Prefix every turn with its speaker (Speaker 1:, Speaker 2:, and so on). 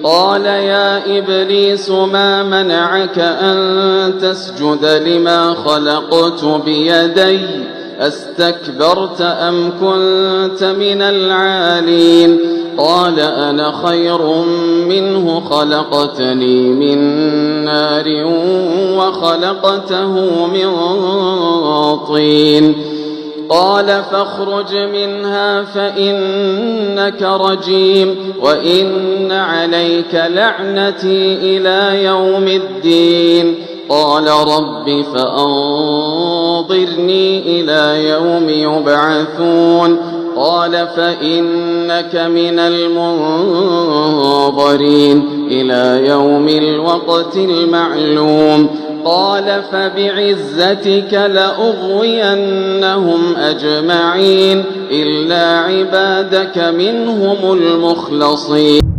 Speaker 1: قال يا إبليس ما منعك أن تسجد لما خلقت بيدي أستكبرت أم كنت من العالين قال أنا خير منه خلقتني من نار وخلقته من طين قال فاخرج منها فإنك رجيم وإن عليك لعنتي إلى يوم الدين قال رب فأنظرني إلى يوم يبعثون قال فإنك من المنظرين إلى يوم الوقت المعلوم قال فبعزتك لأغوينهم أجمعين إلا عبادك منهم المخلصين